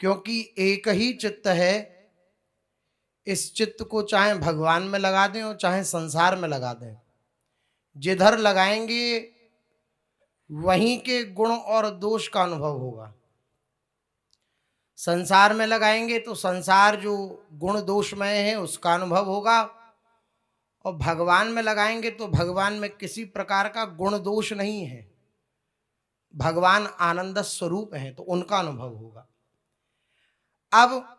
क्योंकि एक ही चित्त है। इस चित्त को चाहे भगवान में लगा दें और चाहे संसार में लगा दें, जिधर लगाएंगे वहीं के गुण और दोष का अनुभव होगा। संसार में लगाएंगे तो संसार जो गुण दोषमय है उसका अनुभव होगा, और भगवान में लगाएंगे तो भगवान में किसी प्रकार का गुण दोष नहीं है, भगवान आनंद स्वरूप है, तो उनका अनुभव होगा। अब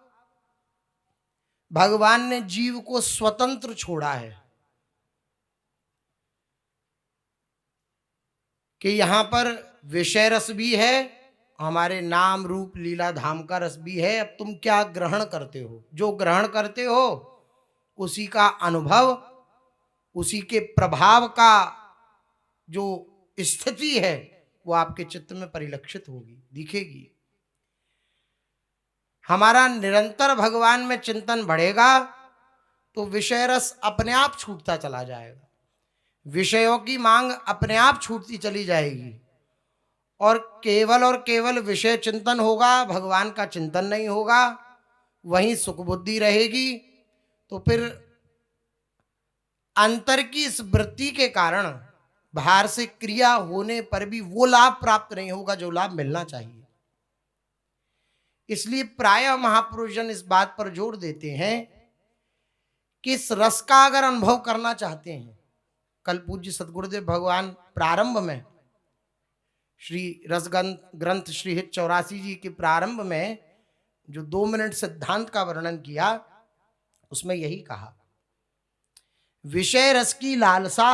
भगवान ने जीव को स्वतंत्र छोड़ा है कि यहां पर विषय रस भी है, हमारे नाम रूप लीला धाम का रस भी है। अब तुम क्या ग्रहण करते हो, जो ग्रहण करते हो उसी का अनुभव, उसी के प्रभाव का जो स्थिति है वो आपके चित्त में परिलक्षित होगी, दिखेगी। हमारा निरंतर भगवान में चिंतन बढ़ेगा तो विषय रस अपने आप छूटता चला जाएगा, विषयों की मांग अपने आप छूटती चली जाएगी, और केवल विषय चिंतन होगा, भगवान का चिंतन नहीं होगा, वहीं सुख बुद्धि रहेगी। तो फिर अंतर की इस वृत्ति के कारण बाहर से क्रिया होने पर भी वो लाभ प्राप्त नहीं होगा जो लाभ मिलना चाहिए। इसलिए प्रायः महापुरुषजन इस बात पर जोर देते हैं कि इस रस का अगर अनुभव करना चाहते हैं, कल पूज्य सद्गुरुदेव भगवान प्रारंभ में श्री रस ग्रंथ श्री हित 84 जी के प्रारंभ में जो 2 मिनट सिद्धांत का वर्णन किया, उसमें यही कहा, विषय रस की लालसा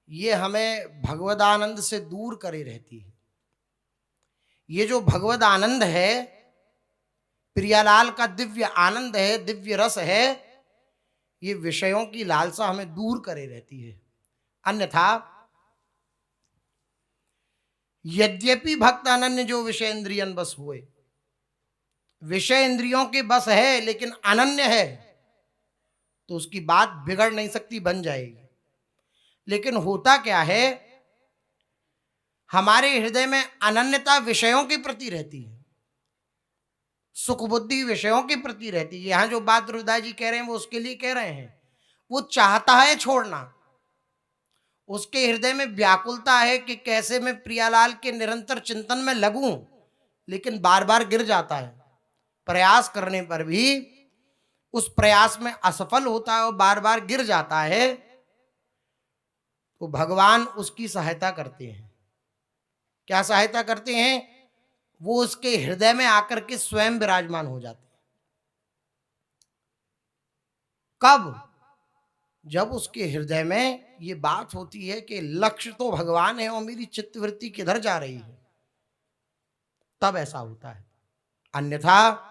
ये हमें भगवदानंद से दूर करे रहती है। ये जो भगवद आनंद है, प्रियालाल का दिव्य आनंद है, दिव्य रस है, ये विषयों की लालसा हमें दूर करे रहती है। अन्यथा यद्यपि भक्त अनन्य जो विषय इंद्रियन बस हुए, विषय इंद्रियों के बस है लेकिन अनन्य है तो उसकी बात बिगड़ नहीं सकती, बन जाएगी। लेकिन होता क्या है, हमारे हृदय में अनन्यता विषयों के प्रति रहती है, सुख बुद्धि विषयों के प्रति रहती है। यहां जो बात रुदास जी कह रहे हैं वो उसके लिए कह रहे हैं, वो चाहता है छोड़ना, उसके हृदय में व्याकुलता है कि कैसे मैं प्रियालाल के निरंतर चिंतन में लगूं, लेकिन बार बार गिर जाता है, प्रयास करने पर भी उस प्रयास में असफल होता है और बार बार गिर जाता है। तो भगवान उसकी सहायता करते हैं। क्या सहायता करते हैं? वो उसके हृदय में आकर के स्वयं विराजमान हो जाते हैं। कब? जब उसके हृदय में ये बात होती है कि लक्ष्य तो भगवान है और मेरी चित्तवृत्ति किधर जा रही है, तब ऐसा होता है। अन्यथा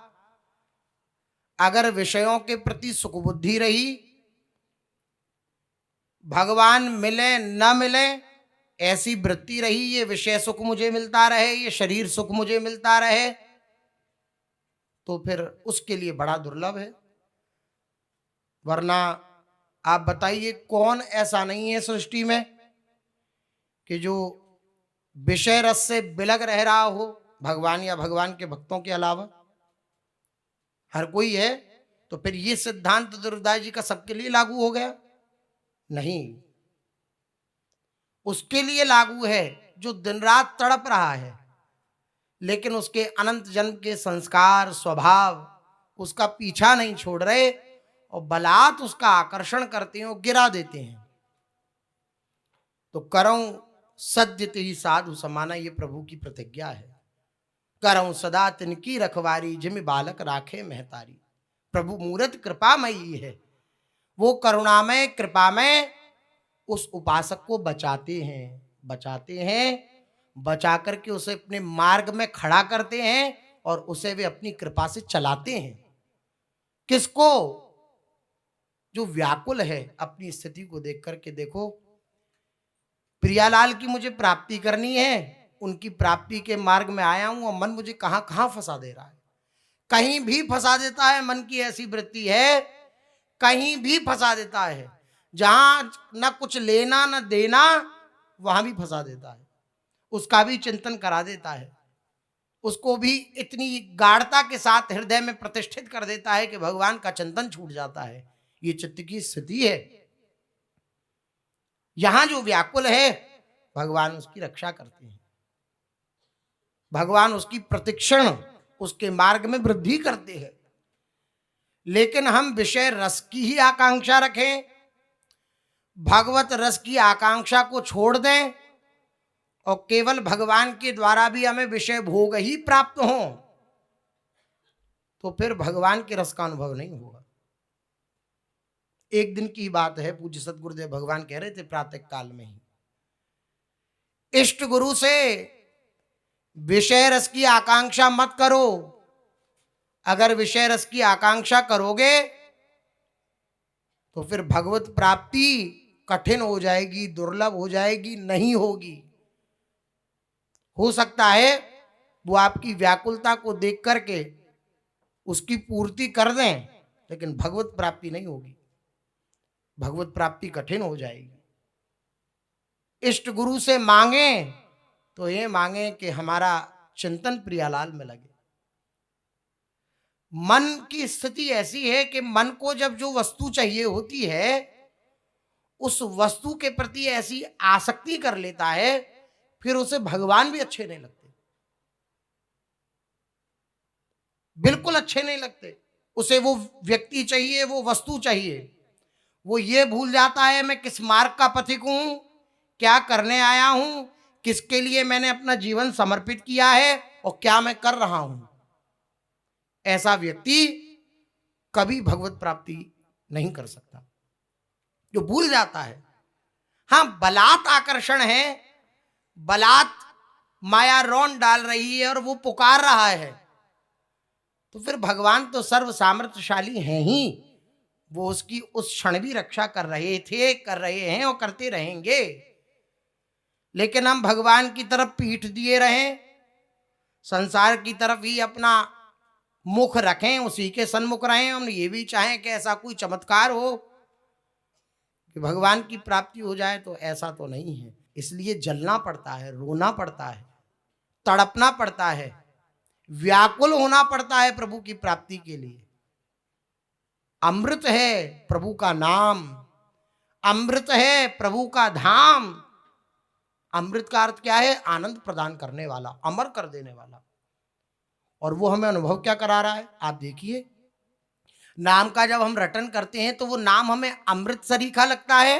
अगर विषयों के प्रति सुख बुद्धि रही, भगवान मिले न मिले ऐसी वृत्ति रही, ये विषय सुख मुझे मिलता रहे, ये शरीर सुख मुझे मिलता रहे, तो फिर उसके लिए बड़ा दुर्लभ है। वरना आप बताइए कौन ऐसा नहीं है सृष्टि में कि जो विषय रस से बिलग रह रहा हो, भगवान या भगवान के भक्तों के अलावा? हर कोई है। तो फिर ये सिद्धांत दुर्दास जी का सबके लिए लागू हो गया? नहीं, उसके लिए लागू है जो दिन रात तड़प रहा है, लेकिन उसके अनंत जन्म के संस्कार स्वभाव उसका पीछा नहीं छोड़ रहे और बलात् उसका आकर्षण करते हैं और गिरा देते हैं। तो करऊं सद्यत ही साधु समाना, ये प्रभु की प्रतिज्ञा है। करऊं सदा तिनकी रखवारी, जिम बालक राखे महतारी। प्रभु मूर्त कृपामयी है, वो करुणामय कृपामय उस उपासक को बचाते हैं, बचा करके उसे अपने मार्ग में खड़ा करते हैं और उसे वे अपनी कृपा से चलाते हैं। किसको? जो व्याकुल है अपनी स्थिति को देख करके। देखो, प्रियालाल की मुझे प्राप्ति करनी है, उनकी प्राप्ति के मार्ग में आया हूं और मन मुझे कहां कहां फंसा दे रहा है, कहीं भी फंसा देता है। मन की ऐसी वृत्ति है, कहीं भी फंसा देता है, जहां न कुछ लेना न देना वहां भी फंसा देता है, उसका भी चिंतन करा देता है, उसको भी इतनी गाढ़ता के साथ हृदय में प्रतिष्ठित कर देता है कि भगवान का चिंतन छूट जाता है। ये चित्त की स्थिति है। यहां जो व्याकुल है भगवान उसकी रक्षा करते हैं, भगवान उसकी प्रतिक्षण, उसके मार्ग में वृद्धि करते हैं। लेकिन हम विषय रस की ही आकांक्षा रखें, भगवत रस की आकांक्षा को छोड़ दें और केवल भगवान के द्वारा भी हमें विषय भोग ही प्राप्त हो, तो फिर भगवान के रस का अनुभव नहीं होगा। एक दिन की बात है, पूज्य सतगुरुदेव भगवान कह रहे थे प्रातः काल में ही, इष्ट गुरु से विषय रस की आकांक्षा मत करो। अगर विषय रस की आकांक्षा करोगे तो फिर भगवत प्राप्ति कठिन हो जाएगी, दुर्लभ हो जाएगी, नहीं होगी। हो सकता है वो आपकी व्याकुलता को देख करके उसकी पूर्ति कर दें, लेकिन भगवत प्राप्ति नहीं होगी, भगवत प्राप्ति कठिन हो जाएगी। इष्ट गुरु से मांगे तो ये मांगे कि हमारा चिंतन प्रियालाल में लगे। मन की स्थिति ऐसी है कि मन को जब जो वस्तु चाहिए होती है उस वस्तु के प्रति ऐसी आसक्ति कर लेता है, फिर उसे भगवान भी अच्छे नहीं लगते, बिल्कुल अच्छे नहीं लगते। उसे वो व्यक्ति चाहिए, वो वस्तु चाहिए। वो ये भूल जाता है मैं किस मार्ग का पथिक हूं, क्या करने आया हूं, किसके लिए मैंने अपना जीवन समर्पित किया है और क्या मैं कर रहा हूं। ऐसा व्यक्ति कभी भगवत प्राप्ति नहीं कर सकता, जो भूल जाता है। हां, बलात् आकर्षण है, बलात् माया रौन डाल रही है और वो पुकार रहा है, तो फिर भगवान तो सर्व सामर्थ्यशाली हैं ही, वो उसकी उस क्षण भी रक्षा कर रहे थे, कर रहे हैं और करते रहेंगे। लेकिन हम भगवान की तरफ पीठ दिए रहें, संसार की तरफ ही अपना मुख रखें, उसी के सन्मुख रहें, हम ये भी चाहें कि ऐसा कोई चमत्कार हो कि भगवान की प्राप्ति हो जाए, तो ऐसा तो नहीं है। इसलिए जलना पड़ता है, रोना पड़ता है, तड़पना पड़ता है, व्याकुल होना पड़ता है प्रभु की प्राप्ति के लिए। अमृत है प्रभु का नाम, अमृत है प्रभु का धाम। अमृत का अर्थ क्या है? आनंद प्रदान करने वाला, अमर कर देने वाला। और वो हमें अनुभव क्या करा रहा है? आप देखिए, नाम का जब हम रटन करते हैं तो वो नाम हमें अमृत सरीखा लगता है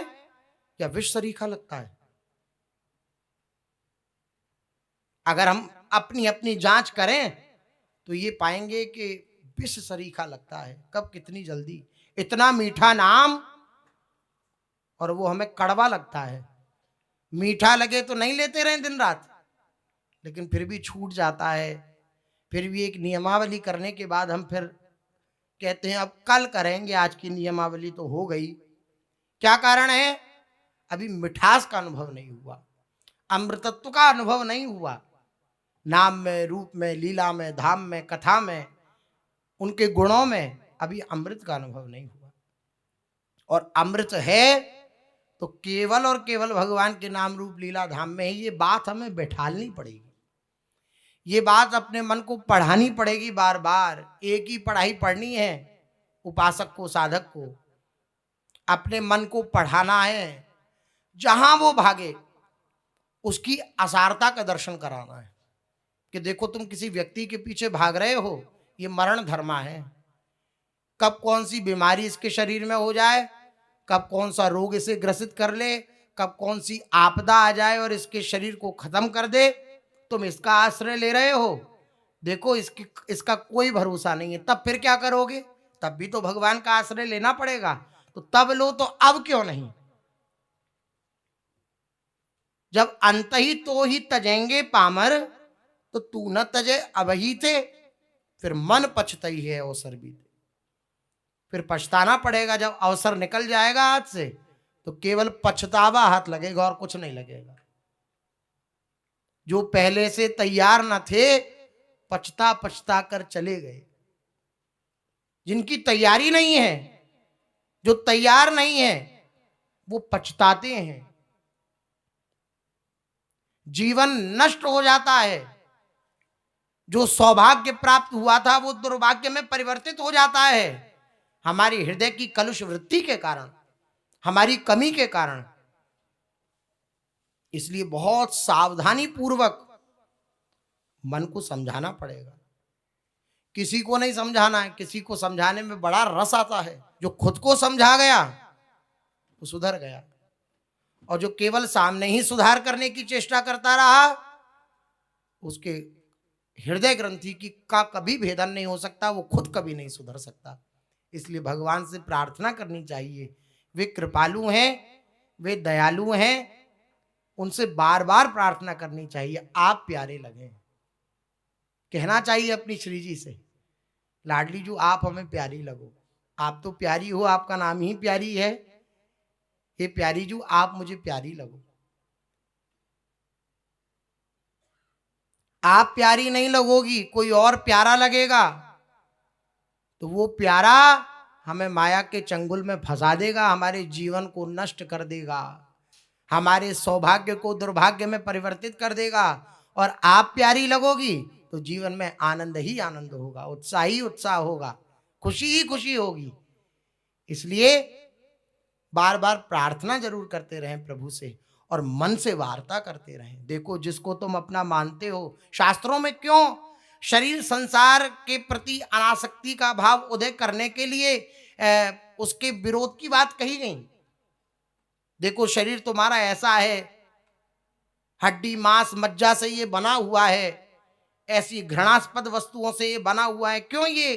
या विष सरीखा लगता है? अगर हम अपनी अपनी जांच करें तो ये पाएंगे कि विष सरीखा लगता है। कब? कितनी जल्दी। इतना मीठा नाम और वो हमें कड़वा लगता है। मीठा लगे तो नहीं लेते रहे दिन रात, लेकिन फिर भी छूट जाता है। फिर भी एक नियमावली करने के बाद हम फिर कहते हैं अब कल करेंगे, आज की नियमावली तो हो गई। क्या कारण है? अभी मिठास का अनुभव नहीं हुआ, अमृतत्व का अनुभव नहीं हुआ। नाम में, रूप में, लीला में, धाम में, कथा में, उनके गुणों में अभी अमृत का अनुभव नहीं हुआ। और अमृत है तो केवल और केवल भगवान के नाम, रूप, लीला, धाम में ही। ये बात हमें बैठालनी पड़ेगी, ये बात अपने मन को पढ़ानी पड़ेगी बार बार। एक ही पढ़ाई पढ़नी है उपासक को, साधक को। अपने मन को पढ़ाना है, जहां वो भागे उसकी असारता का दर्शन कराना है कि देखो तुम किसी व्यक्ति के पीछे भाग रहे हो, ये मरण धर्मा है। कब कौन सी बीमारी इसके शरीर में हो जाए, कब कौन सा रोग इसे ग्रसित कर ले, कब कौन सी आपदा आ जाए और इसके शरीर को खत्म कर दे, तुम इसका आश्रय ले रहे हो। देखो इसका कोई भरोसा नहीं है। तब फिर क्या करोगे? तब भी तो भगवान का आश्रय लेना पड़ेगा। तो तब लो, तो अब क्यों नहीं? जब अंत ही तो ही तजेंगे पामर, तो तू न तजे अबही थे। फिर मन पछतई है अवसर बीते। फिर पछताना पड़ेगा। जब अवसर निकल जाएगा हाथ से तो केवल पछतावा हाथ लगेगा और कुछ नहीं लगेगा। जो पहले से तैयार न थे, पछता पछता कर चले गए। जिनकी तैयारी नहीं है, जो तैयार नहीं है, वो पछताते हैं। जीवन नष्ट हो जाता है। जो सौभाग्य प्राप्त हुआ था वो दुर्भाग्य में परिवर्तित हो जाता है, हमारी हृदय की कलुष वृत्ति के कारण, हमारी कमी के कारण। इसलिए बहुत सावधानी पूर्वक मन को समझाना पड़ेगा। किसी को नहीं समझाना है, किसी को समझाने में बड़ा रस आता है। जो खुद को समझा गया वो सुधर गया, और जो केवल सामने ही सुधार करने की चेष्टा करता रहा, उसके हृदय ग्रंथि की का कभी भेदन नहीं हो सकता, वो खुद कभी नहीं सुधर सकता। इसलिए भगवान से प्रार्थना करनी चाहिए। वे कृपालु हैं, वे दयालु हैं, उनसे बार बार प्रार्थना करनी चाहिए, आप प्यारे लगे। कहना चाहिए अपनी श्री जी से, लाडली जो आप हमें प्यारी लगो। आप तो प्यारी हो, आपका नाम ही प्यारी है। ये प्यारी जो आप मुझे प्यारी लगो। आप प्यारी नहीं लगोगी, कोई और प्यारा लगेगा, तो वो प्यारा हमें माया के चंगुल में फंसा देगा, हमारे जीवन को नष्ट कर देगा, हमारे सौभाग्य को दुर्भाग्य में परिवर्तित कर देगा। और आप प्यारी लगोगी तो जीवन में आनंद ही आनंद होगा, उत्साह ही उत्साह होगा, खुशी ही खुशी होगी। इसलिए बार बार प्रार्थना जरूर करते रहें प्रभु से, और मन से वार्ता करते रहें। देखो, जिसको तुम अपना मानते हो, शास्त्रों में क्यों शरीर संसार के प्रति अनासक्ति का भाव उदय करने के लिए उसके विरोध की बात कही गई। देखो, शरीर तुम्हारा ऐसा है, हड्डी मांस मज्जा से ये बना हुआ है, ऐसी घृणास्पद वस्तुओं से ये बना हुआ है। क्यों ये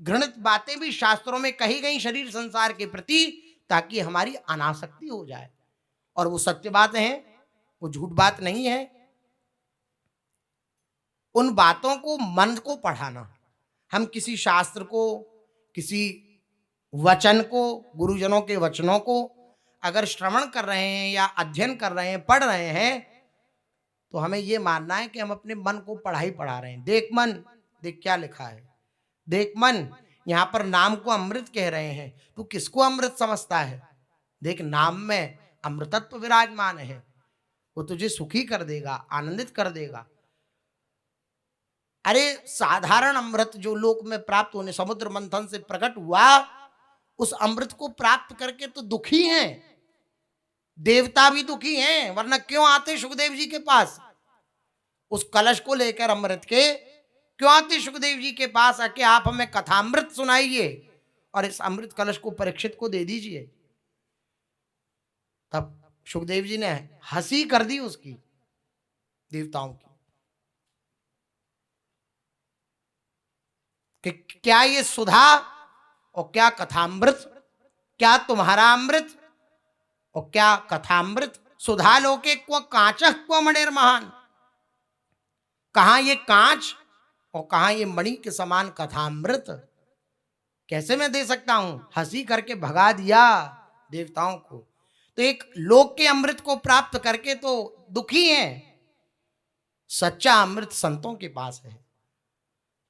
घृणित बातें भी शास्त्रों में कही गई शरीर संसार के प्रति, ताकि हमारी अनासक्ति हो जाए। और वो सत्य बात है, वो झूठ बात नहीं है। उन बातों को मन को पढ़ाना, हम किसी शास्त्र को, किसी वचन को, गुरुजनों के वचनों को अगर श्रवण कर रहे हैं या अध्ययन कर रहे हैं, पढ़ रहे हैं, तो हमें ये मानना है कि हम अपने मन को पढ़ा रहे हैं। देख मन, देख क्या लिखा है, देख मन, यहाँ पर नाम को अमृत कह रहे हैं, तू किसको अमृत समझता है? देख, नाम में अमृतत्व विराजमान है, वो तुझे सुखी कर देगा, आनंदित कर देगा। अरे साधारण अमृत जो लोक में प्राप्त होने, समुद्र मंथन से प्रकट हुआ, उस अमृत को प्राप्त करके तो दुखी हैं, देवता भी दुखी हैं, वरना क्यों आते सुखदेव जी के पास? उस कलश को लेकर अमृत के क्यों आते सुखदेव जी के पास आके, आप हमें कथामृत सुनाइए और इस अमृत कलश को परीक्षित को दे दीजिए। तब सुखदेव जी ने हंसी कर दी उसकी, देवताओं की, कि क्या ये सुधा और क्या कथामृत, क्या तुम्हारा अमृत और क्या कथामृत? सुधा लोके क्व कांचः क्व मणिर्महान, कहां ये कांच और कहां ये मणि के समान कथामृत, कैसे मैं दे सकता हूं? हंसी करके भगा दिया देवताओं को। तो एक लोक के अमृत को प्राप्त करके तो दुखी हैं, सच्चा अमृत संतों के पास है,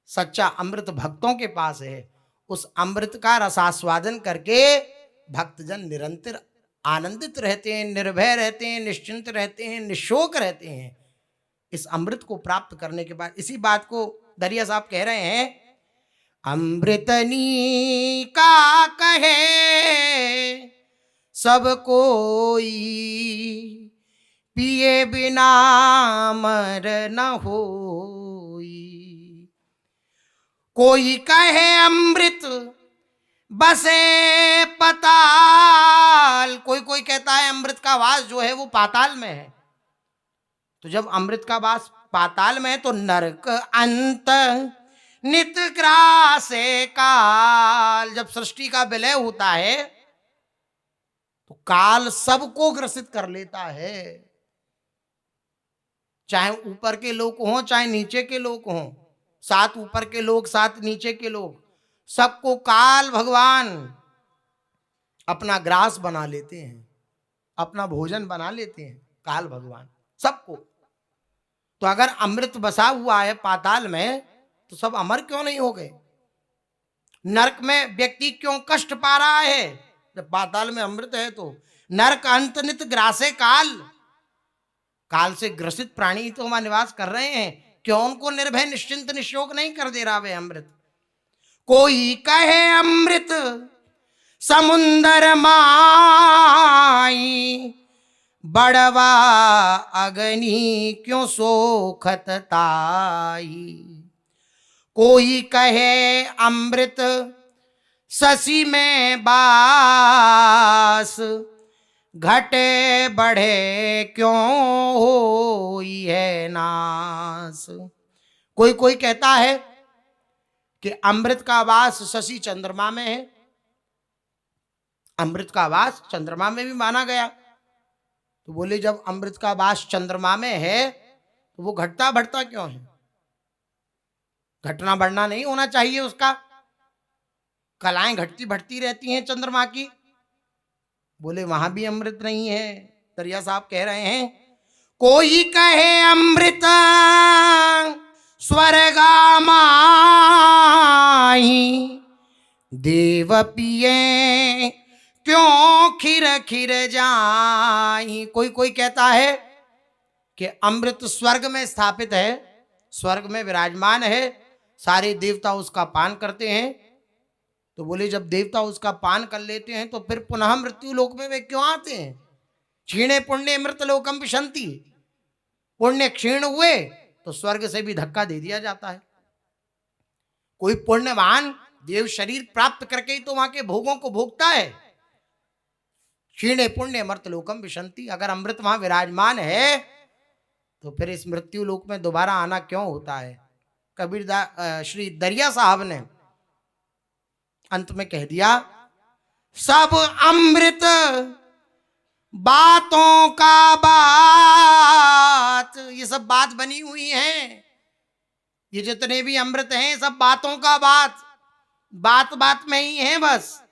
सच्चा अमृत भक्तों के पास है। उस अमृत का रसास्वादन करके भक्तजन निरंतर आनंदित रहते हैं, निर्भय रहते हैं, निश्चिंत रहते हैं, निशोक रहते हैं। इस अमृत को प्राप्त करने के बाद, इसी बात को दरिया साहब कह रहे हैं, अमृतनी का कहे सब कोई, पिए बिना मर न होई। कोई कहे अमृत बसे पाताल, कोई कोई कहता है अमृत का वास जो है वो पाताल में है। तो जब अमृत का वास पाताल में है तो नरक अंत नित ग्रासे काल, जब सृष्टि का विलय होता है तो काल सबको ग्रसित कर लेता है, चाहे ऊपर के लोग हों चाहे नीचे के लोग हों, 7 ऊपर के लोग 7 नीचे के लोग, सबको काल भगवान अपना ग्रास बना लेते हैं, अपना भोजन बना लेते हैं काल भगवान सबको। तो अगर अमृत बसा हुआ है पाताल में तो सब अमर क्यों नहीं हो गए? नरक में व्यक्ति क्यों कष्ट पा रहा है जब पाताल में अमृत है? तो नरक अंतनित ग्रासे काल, काल से ग्रसित प्राणी तो वहां निवास कर रहे हैं, क्यों उनको निर्भय निश्चिंत निशोक नहीं कर दे रहा वे अमृत? कोई कहे अमृत समुंदर माई, बड़वा अग्नि क्यों सोखत ताई। कोई कहे अमृत शशि में बास, घटे बढ़े क्यों होई है नास। कोई कोई कहता है कि अमृत का वास शशि चंद्रमा में है, अमृत का वास चंद्रमा में भी माना गया। तो बोले जब अमृत का वास चंद्रमा में है तो वो घटता बढ़ता क्यों है? घटना बढ़ना नहीं होना चाहिए उसका, कलाएं घटती बढ़ती रहती हैं चंद्रमा की। बोले वहां भी अमृत नहीं है। दरिया साहब कह रहे हैं कोई कहे अमृत स्वर्गा माही, देव पिए क्यों खिर खिर जाई। कोई कोई कहता है कि अमृत स्वर्ग में स्थापित है, स्वर्ग में विराजमान है, सारे देवता उसका पान करते हैं। तो बोले जब देवता उसका पान कर लेते हैं तो फिर पुनः मृत्यु लोक में वे क्यों आते हैं? क्षीणे पुण्य मृत लोकम विशंति, पुण्य क्षीण हुए तो स्वर्ग से भी धक्का दे दिया जाता है। कोई पुण्यवान देव शरीर प्राप्त करके ही तो वहां के भोगों को भोगता है। क्षीणे पुण्य मृत लोकम विशंति, अगर अमृत वहां विराजमान है तो फिर इस मृत्यु लोक में दोबारा आना क्यों होता है? कबीरदास श्री दरिया साहब ने अंत में कह दिया सब अमृत बातों का बात। ये सब बात बनी हुई है, ये जितने भी अमृत हैं सब बातों का बात, बात बात में ही है बस।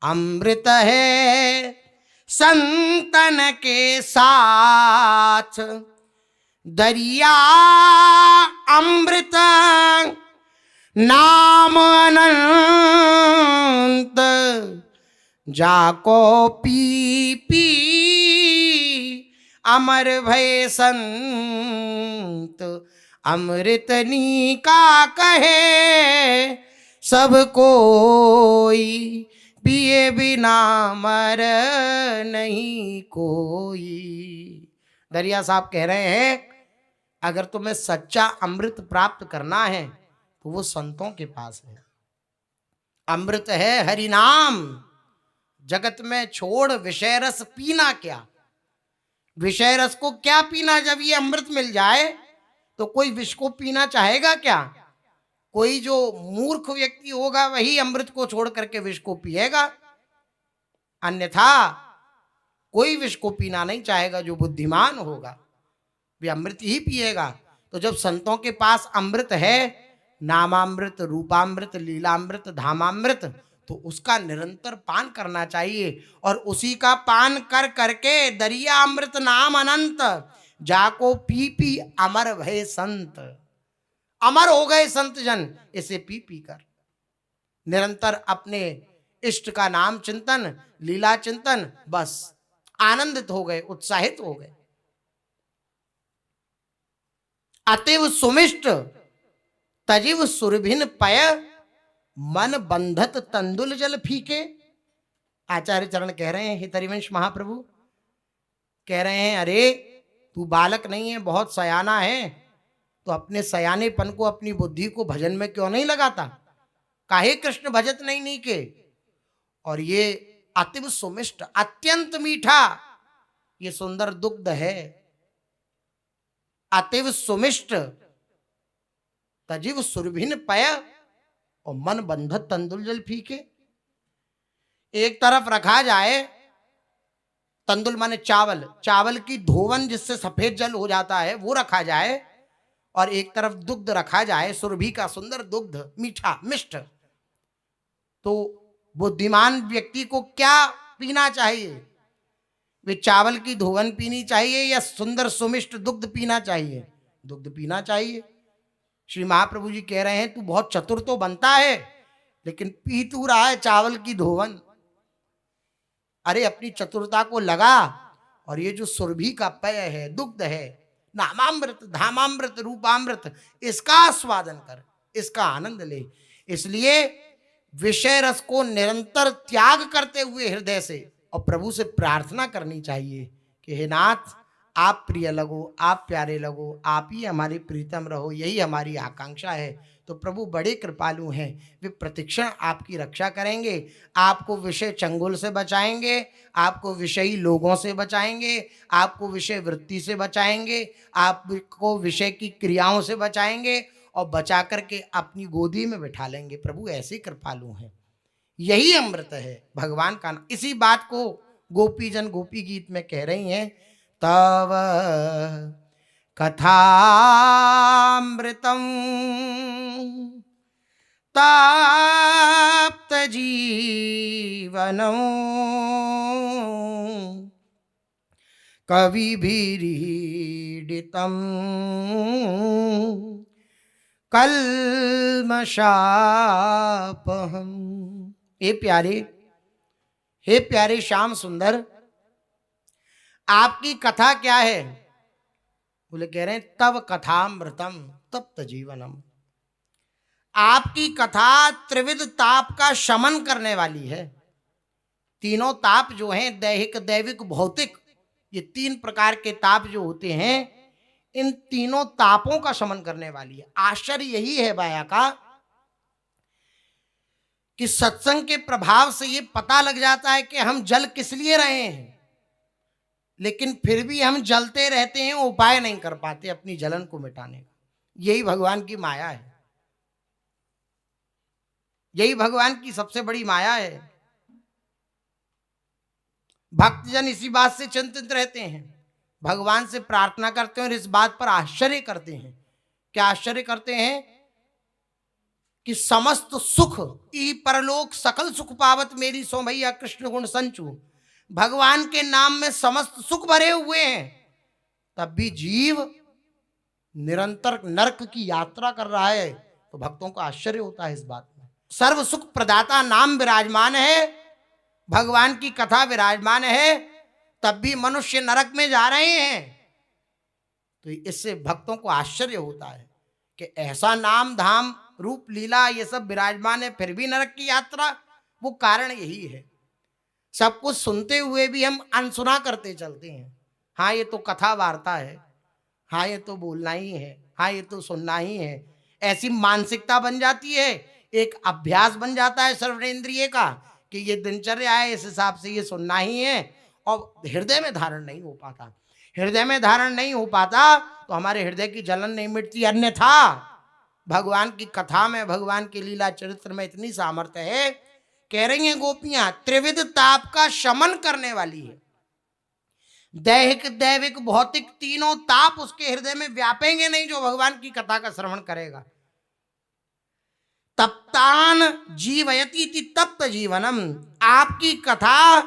अमृत है संतन के साथ, दरिया अमृत नाम अनंत, जाको पी पी अमर भय संत। अमृतनी का कहे सब कोई, पिए बिना मर नहीं कोई। दरिया साहब कह रहे हैं अगर तुम्हें सच्चा अमृत प्राप्त करना है तो वो संतों के पास है। अमृत है हरि नाम, जगत में छोड़ विषय रस पीना क्या। विषय रस को क्या पीना, जब ये अमृत मिल जाए तो कोई विष को पीना चाहेगा क्या? कोई जो मूर्ख व्यक्ति होगा वही अमृत को छोड़ करके विष को पिएगा, अन्यथा कोई विष को पीना नहीं चाहेगा। जो बुद्धिमान होगा वे अमृत ही पिएगा। तो जब संतों के पास अमृत है, नामामृत, रूपामृत, लीलामृत, धामामृत, तो उसका निरंतर पान करना चाहिए। और उसी का पान कर करके दरिया अमृत नाम अनंत, जाको पी पी अमर भय संत। अमर हो गए संत जन इसे पी पी कर। निरंतर अपने इष्ट का नाम चिंतन, लीला चिंतन, बस आनंदित हो गए, उत्साहित हो गए। अतिव सुमिष्ट तजिव सुरभिन पय, मन बंधत तंदुल जल फीके। आचार्य चरण कह रहे हैं, हे तरिवंश महाप्रभु कह रहे हैं अरे तू बालक नहीं है, बहुत सयाना है, तो अपने सयानेपन को, अपनी बुद्धि को भजन में क्यों नहीं लगाता? काहे कृष्ण भजत नहीं नीके। और ये अतिव सुमिष्ट, अत्यंत मीठा ये सुंदर दुग्ध है। अतिव सुमिष्ट तजिव सुरभिन पय और मन बंधत तंदुल जल फीके। एक तरफ रखा जाए तंदुल माने चावल, चावल की धोवन जिससे सफेद जल हो जाता है वो रखा जाए, और एक तरफ दुग्ध रखा जाए, सुरभि का सुंदर दुग्ध, मीठा मिष्ट। तो बुद्धिमान व्यक्ति को क्या पीना चाहिए? वे चावल की धोवन पीनी चाहिए या सुंदर सुमिष्ट दुग्ध पीना चाहिए? दुग्ध पीना चाहिए। श्री महाप्रभु जी कह रहे हैं तू बहुत चतुर तो बनता है, लेकिन पी तू रहा है चावल की धोवन। अरे अपनी चतुरता को लगा, और ये जो सुरभि का पेय है, दुग्ध है, नामामृत, धामामृत, रूपामृत, इसका आस्वादन कर, इसका आनंद ले। इसलिए विषय रस को निरंतर त्याग करते हुए हृदय से और प्रभु से प्रार्थना करनी चाहिए कि हे नाथ, आप प्रिय लगो, आप प्यारे लगो, आप ही हमारे प्रीतम रहो, यही हमारी आकांक्षा है। तो प्रभु बड़े कृपालु हैं, वे प्रतिक्षण आपकी रक्षा करेंगे, आपको विषय चंगुल से बचाएंगे, आपको विषयी लोगों से बचाएंगे, आपको विषय वृत्ति से बचाएंगे, आपको विषय की क्रियाओं से बचाएंगे और बचा करके अपनी गोदी में बिठा लेंगे। प्रभु ऐसे कृपालु हैं, यही अमृत है भगवान का। इसी बात को गोपीजन गोपी गीत में कह रही हैं, तव कथामृतम ताप्त जीवनम कविभिरीडितम कल्मषापहम। हे प्यारे श्याम सुंदर, आपकी कथा क्या है? बोले, कह रहे हैं तव कथामृतम तप्त जीवनम। आपकी कथा त्रिविध ताप का शमन करने वाली है। तीनों ताप जो हैं, दैहिक, दैविक, भौतिक, ये तीन प्रकार के ताप जो होते हैं, इन तीनों तापों का शमन करने वाली है। आश्चर्य यही है बाया का कि सत्संग के प्रभाव से ये पता लग जाता है कि हम जल किस लिए रहे हैं, लेकिन फिर भी हम जलते रहते हैं, उपाय नहीं कर पाते अपनी जलन को मिटाने का। यही भगवान की माया है, यही भगवान की सबसे बड़ी माया है। भक्तजन इसी बात से चिंतित रहते हैं, भगवान से प्रार्थना करते हैं और इस बात पर आश्चर्य करते हैं। क्या आश्चर्य करते हैं? कि समस्त सुख ई परलोक सकल सुख पावत मेरी सो भैया कृष्ण गुण संचू। भगवान के नाम में समस्त सुख भरे हुए हैं, तब भी जीव निरंतर नरक की यात्रा कर रहा है। तो भक्तों को आश्चर्य होता है इस बात में। सर्व सुख प्रदाता नाम विराजमान है, भगवान की कथा विराजमान है, तब भी मनुष्य नरक में जा रहे हैं। तो इससे भक्तों को आश्चर्य होता है कि ऐसा नाम धाम रूप लीला ये सब विराजमान है, फिर भी नरक की यात्रा। वो कारण यही है, सब कुछ सुनते हुए भी हम अनसुना करते चलते हैं। हाँ ये तो कथा वार्ता है, हाँ ये तो बोलना ही है, हाँ ये तो सुनना ही है, ऐसी मानसिकता बन जाती है, एक अभ्यास बन जाता है सर्वेंद्रिय का कि ये दिनचर्या है, इस हिसाब से ये सुनना ही है, और हृदय में धारण नहीं हो पाता। हृदय में धारण नहीं हो पाता तो हमारे हृदय की जलन नहीं मिटती। अन्यथा भगवान की कथा में, भगवान की लीला चरित्र में इतनी सामर्थ्य है, कह रही हैं गोपियां, त्रिविध ताप का शमन करने वाली है। दैहिक, दैविक, भौतिक तीनों ताप उसके हृदय में व्यापेंगे नहीं जो भगवान की कथा का श्रवण करेगा। तप्तान जीवयति तप्त जीवनम। आपकी कथा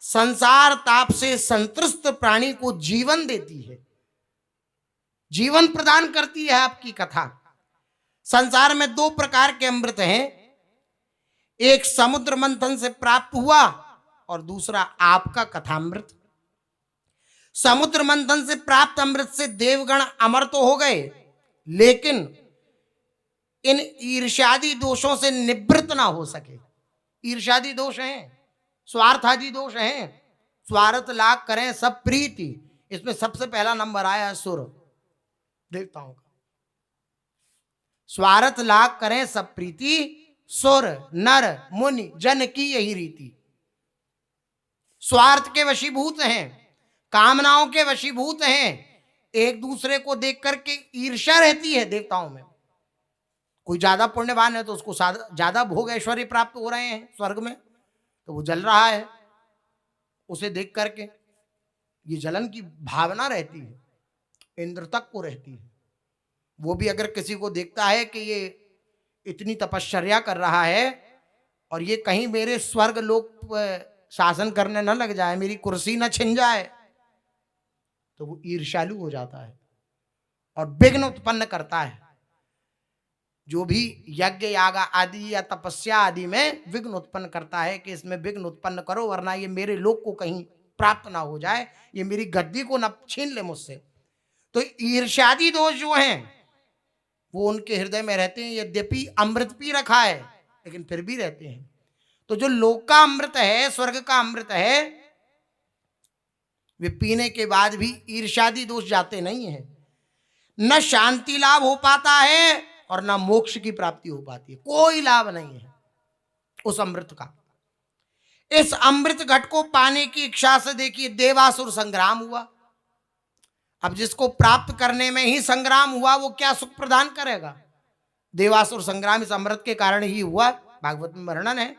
संसार ताप से संतृष्ट प्राणी को जीवन देती है, जीवन प्रदान करती है आपकी कथा। संसार में दो प्रकार के अमृत हैं, एक समुद्र मंथन से प्राप्त हुआ और दूसरा आपका कथामृत। समुद्र मंथन से प्राप्त अमृत से देवगण अमर तो हो गए, लेकिन इन ईर्ष्यादि दोषों से निवृत्त ना हो सके। ईर्ष्यादि दोष हैं, स्वार्थादि दोष हैं। स्वार्थ लाभ करें सब प्रीति, इसमें सबसे पहला नंबर आया सुर देवताओं का। स्वार्थ लाभ करें सब प्रीति, सुर नर मुनि जन की यही रीति। स्वार्थ के वशीभूत हैं, कामनाओं के वशीभूत हैं, एक दूसरे को देख करके ईर्ष्या रहती है देवताओं में। कोई ज्यादा पुण्यवान है तो उसको ज्यादा भोग ऐश्वर्य प्राप्त हो रहे हैं स्वर्ग में, तो वो जल रहा है, उसे देख करके ये जलन की भावना रहती है, इंद्र तक को रहती है। वो भी अगर किसी को देखता है कि ये इतनी तपश्चर्या कर रहा है और ये कहीं मेरे स्वर्ग लोक शासन करने न लग जाए, मेरी कुर्सी न छिन जाए, तो वो ईर्ष्यालु हो जाता है और विघ्न उत्पन्न करता है। जो भी यज्ञ याग आदि या तपस्या आदि में विघ्न उत्पन्न करता है कि इसमें विघ्न उत्पन्न करो, वरना ये मेरे लोक को कहीं प्राप्त ना हो जाए, ये मेरी गद्दी को न छीन ले मुझसे। तो ईर्ष्यादि दोष जो हैं वो उनके हृदय में रहते हैं, यद्यपि अमृत पी रखा है लेकिन फिर भी रहते हैं। तो जो लोक का अमृत है, स्वर्ग का अमृत है, वे पीने के बाद भी ईर्ष्यादि दोष जाते नहीं है। न शांति लाभ हो पाता है और न मोक्ष की प्राप्ति हो पाती है, कोई लाभ नहीं है उस अमृत का। इस अमृत घट को पाने की इच्छा से देखिए देवासुर संग्राम हुआ। अब जिसको प्राप्त करने में ही संग्राम हुआ वो क्या सुख प्रदान करेगा? देवासुर संग्राम इस अमृत के कारण ही हुआ, भागवत में वर्णन है।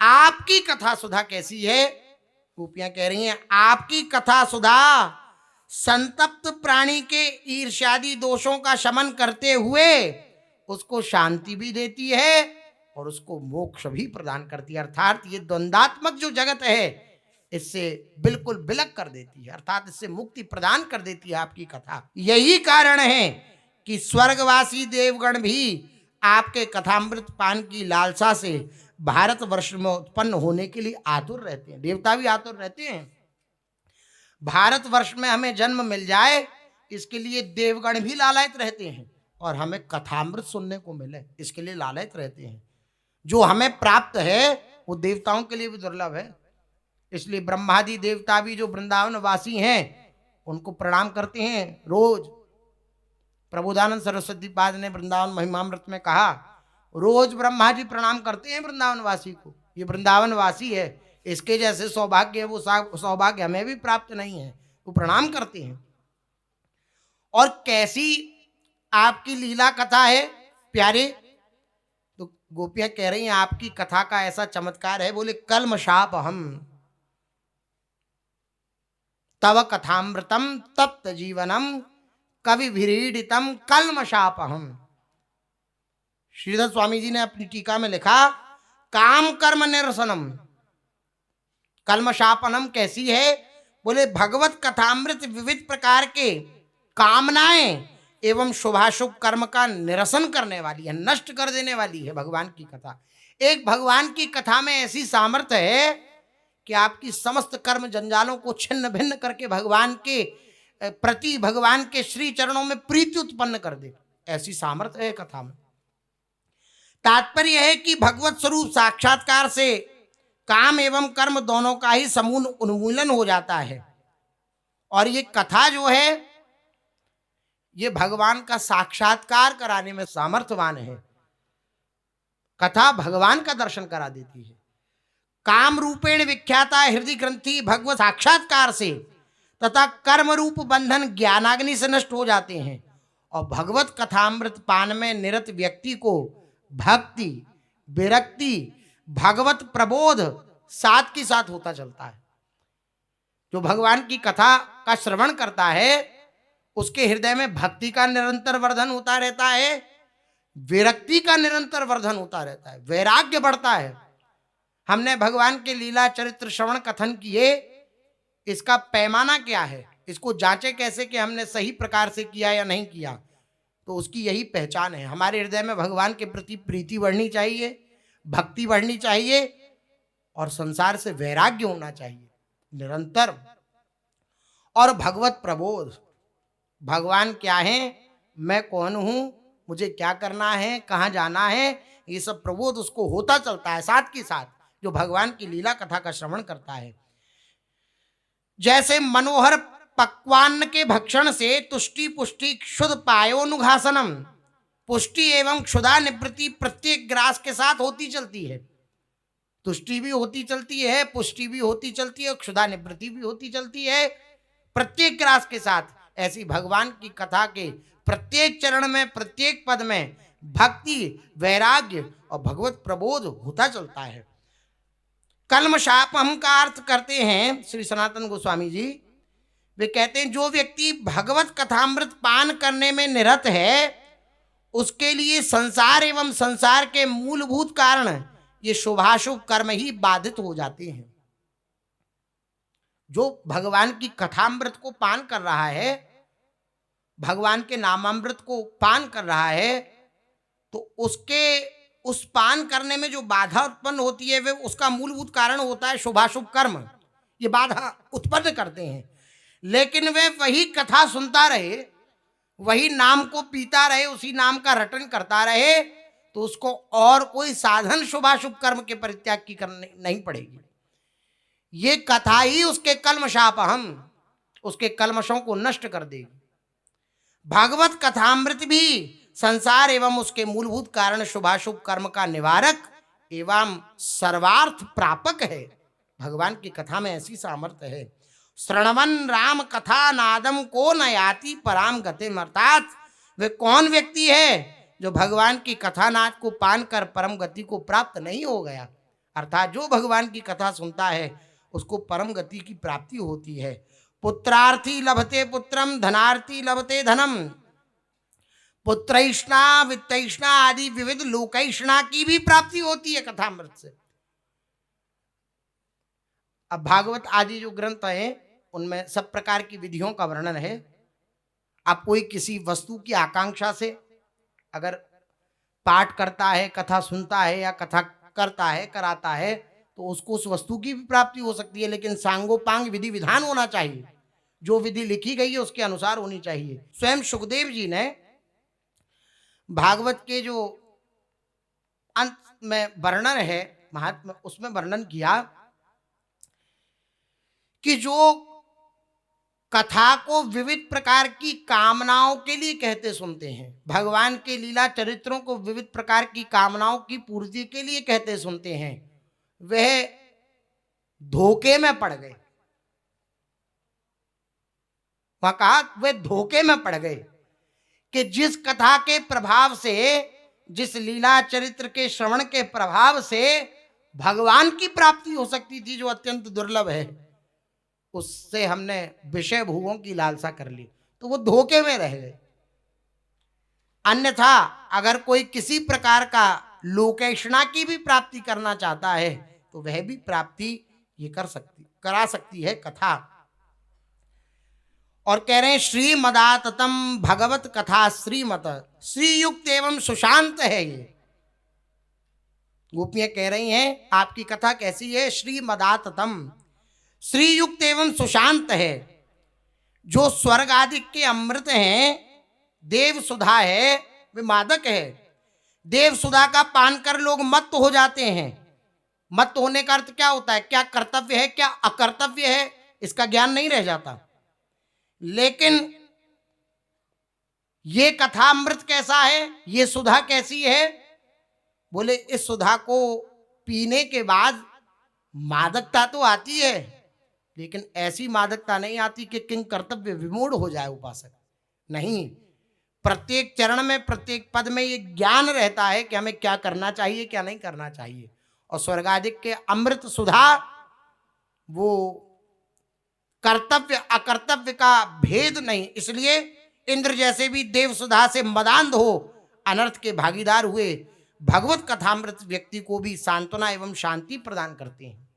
आपकी कथा सुधा कैसी है? गोपियां कह रही हैं आपकी कथा सुधा संतप्त प्राणी के ईर्ष्यादि दोषों का शमन करते हुए उसको शांति भी देती है और उसको मोक्ष भी प्रदान करती है। अर्थात ये द्वंद्वात्मक जो जगत है इससे बिल्कुल विलग कर देती है, अर्थात इससे मुक्ति प्रदान कर देती है आपकी कथा। यही कारण है कि स्वर्गवासी देवगण भी आपके कथामृत पान की लालसा से भारतवर्ष में उत्पन्न होने के लिए आतुर रहते हैं। देवता भी आतुर रहते हैं, भारतवर्ष में हमें जन्म मिल जाए इसके लिए देवगण भी लालायित रहते हैं और हमें कथामृत सुनने को मिले इसके लिए लालायित रहते हैं। जो हमें प्राप्त है वो देवताओं के लिए भी दुर्लभ है, इसलिए ब्रह्मादि देवता भी जो वृंदावन वासी हैं उनको प्रणाम करते हैं रोज। प्रबोधानंद सरस्वती पाद ने वृंदावन महिमामृत में कहा रोज ब्रह्मा जी प्रणाम करते हैं वृंदावन वासी को, ये वृंदावन वासी है, इसके जैसे सौभाग्य है वो सौभाग्य हमें भी प्राप्त नहीं है, वो प्रणाम करते हैं। और कैसी आपकी लीला कथा है प्यारे? तो गोपियां कह रही हैं आपकी कथा का ऐसा चमत्कार है, बोले कल्मषाप हम तव कथामृतम तप्त जीवनम कवि विरीडितम कल्मषापहम। श्रीधर स्वामी जी ने अपनी टीका में लिखा काम कर्म निरसनम। कल्मषापनम कैसी है? बोले भगवत कथामृत विविध प्रकार के कामनाएं एवं शुभाशुभ कर्म का निरसन करने वाली है, नष्ट कर देने वाली है भगवान की कथा। एक भगवान की कथा में ऐसी सामर्थ्य है कि आपकी समस्त कर्म जंजालों को छिन्न भिन्न करके भगवान के प्रति, भगवान के श्री चरणों में प्रीति उत्पन्न कर दे, ऐसी सामर्थ्य है कथा में। तात्पर्य है कि भगवत स्वरूप साक्षात्कार से काम एवं कर्म दोनों का ही समूल उन्मूलन हो जाता है। और ये कथा जो है ये भगवान का साक्षात्कार कराने में सामर्थ्यवान है। कथा भगवान का दर्शन करा देती है। काम रूपेण विख्याता हृदय ग्रंथि भगवत साक्षात्कार से तथा कर्म रूप बंधन ज्ञानाग्नि से नष्ट हो जाते हैं और भगवत कथामृत पान में निरत व्यक्ति को भक्ति, विरक्ति, भगवत प्रबोध साथ के साथ होता चलता है। जो भगवान की कथा का श्रवण करता है उसके हृदय में भक्ति का निरंतर वर्धन होता रहता है, विरक्ति का निरंतर वर्धन होता रहता है, वैराग्य बढ़ता है। हमने भगवान के लीला चरित्र श्रवण कथन किए, इसका पैमाना क्या है, इसको जांचे कैसे कि हमने सही प्रकार से किया या नहीं किया, तो उसकी यही पहचान है। हमारे हृदय में भगवान के प्रति प्रीति बढ़नी चाहिए, भक्ति बढ़नी चाहिए और संसार से वैराग्य होना चाहिए निरंतर। और भगवत प्रबोध, भगवान क्या है, मैं कौन हूं, मुझे क्या करना है, कहाँ जाना है, ये सब प्रबोध उसको होता चलता है साथ के साथ जो भगवान की लीला कथा का श्रवण करता है। जैसे मनोहर पक्वान्न के भक्षण से तुष्टि पुष्टि क्षुध पायोनुघासनम, पुष्टि एवं क्षुधा निवृत्ति प्रत्येक ग्रास के साथ होती चलती है। तुष्टि भी होती चलती है, पुष्टि भी होती चलती है, क्षुधा निवृत्ति भी होती चलती है प्रत्येक ग्रास के साथ। ऐसी भगवान की कथा के प्रत्येक चरण में, प्रत्येक पद में भक्ति, वैराग्य और भगवत प्रबोध होता चलता है। कल्मषापहम का अर्थ करते हैं श्री सनातन गोस्वामी जी। वे कहते हैं जो व्यक्ति भगवत कथामृत पान करने में निरत है उसके लिए संसार एवं संसार के मूलभूत कारण ये शुभाशुभ कर्म ही बाधित हो जाते हैं। जो भगवान की कथामृत को पान कर रहा है, भगवान के नामामृत को पान कर रहा है, तो उसके उस पान करने में जो बाधा उत्पन्न होती है वे उसका मूलभूत कारण होता है शुभाशुभ कर्म, ये बाधा उत्पन्न करते हैं। लेकिन वे वही कथा सुनता रहे, वही नाम को पीता रहे, उसी नाम का रटन करता रहे, तो उसको और कोई साधन शुभाशुभ कर्म के परित्याग की करनी नहीं पड़ेगी। ये कथा ही उसके कल्मशापहम, उसके कल्मशों को नष्ट कर देगी। भागवत कथामृत भी संसार एवं उसके मूलभूत कारण शुभाशुभ कर्म का निवारक एवं सर्वार्थ प्रापक है। भगवान की कथा में ऐसी सामर्थ्य है। श्रवण राम कथा नादम को न याति पराम गते, अर्थात वे कौन व्यक्ति है जो भगवान की कथा नाद को पान कर परम गति को प्राप्त नहीं हो गया। अर्थात जो भगवान की कथा सुनता है उसको परम गति की प्राप्ति होती है। पुत्रार्थी लभते पुत्रम, धनार्थी लभते धनम, पुत्रैष्णा वित्तैष्णा आदि विविध लोकैष्णा की भी प्राप्ति होती है कथामृत से। अब भागवत आदि जो ग्रंथ हैं उनमें सब प्रकार की विधियों का वर्णन है। अब कोई किसी वस्तु की आकांक्षा से अगर पाठ करता है, कथा सुनता है या कथा करता है, कराता है, तो उसको उस वस्तु की भी प्राप्ति हो सकती है, लेकिन सांगोपांग विधि विधान होना चाहिए। जो विधि लिखी गई है उसके अनुसार होनी चाहिए। स्वयं सुखदेव जी ने भागवत के जो अंत में वर्णन है महात्मा, उसमें वर्णन किया कि जो कथा को विविध प्रकार की कामनाओं के लिए कहते सुनते हैं, भगवान के लीला चरित्रों को विविध प्रकार की कामनाओं की पूर्ति के लिए कहते सुनते हैं, वह धोखे में पड़ गए। वहां कहा वे धोखे में पड़ गए कि जिस कथा के प्रभाव से, जिस लीला चरित्र के श्रवण के प्रभाव से भगवान की प्राप्ति हो सकती थी जो अत्यंत दुर्लभ है, उससे हमने विषय भोगों की लालसा कर ली, तो वो धोखे में रह गए। अन्यथा अगर कोई किसी प्रकार का लोकेशना की भी प्राप्ति करना चाहता है तो वह भी प्राप्ति ये करा सकती है कथा। और कह रहे हैं श्रीमदाततम भगवत कथा श्रीमत, श्रीयुक्त एवं सुशांत है ये। गोपियां कह रही हैं आपकी कथा कैसी है? श्रीमदाततम, श्रीयुक्त एवं सुशांत है। जो स्वर्ग आदि के अमृत हैं, देव सुधा है, वे मादक है। देव सुधा का पान कर लोग मत्त हो जाते हैं। मत्त होने का अर्थ क्या होता है? क्या कर्तव्य है, क्या अकर्तव्य है, इसका ज्ञान नहीं रह जाता। लेकिन ये कथा अमृत कैसा है, ये सुधा कैसी है? बोले इस सुधा को पीने के बाद मादकता तो आती है, लेकिन ऐसी मादकता नहीं आती कि किंग कर्तव्य विमूढ़ हो जाए उपासक। नहीं, प्रत्येक चरण में, प्रत्येक पद में ये ज्ञान रहता है कि हमें क्या करना चाहिए, क्या नहीं करना चाहिए। और स्वर्गादिक के अमृत सुधा वो कर्तव्य अकर्तव्य का भेद नहीं, इसलिए इंद्र जैसे भी देव सुधा से मदांध हो अनर्थ के भागीदार हुए भगवत कथामृत व्यक्ति को भी सांत्वना एवं शांति प्रदान करते हैं।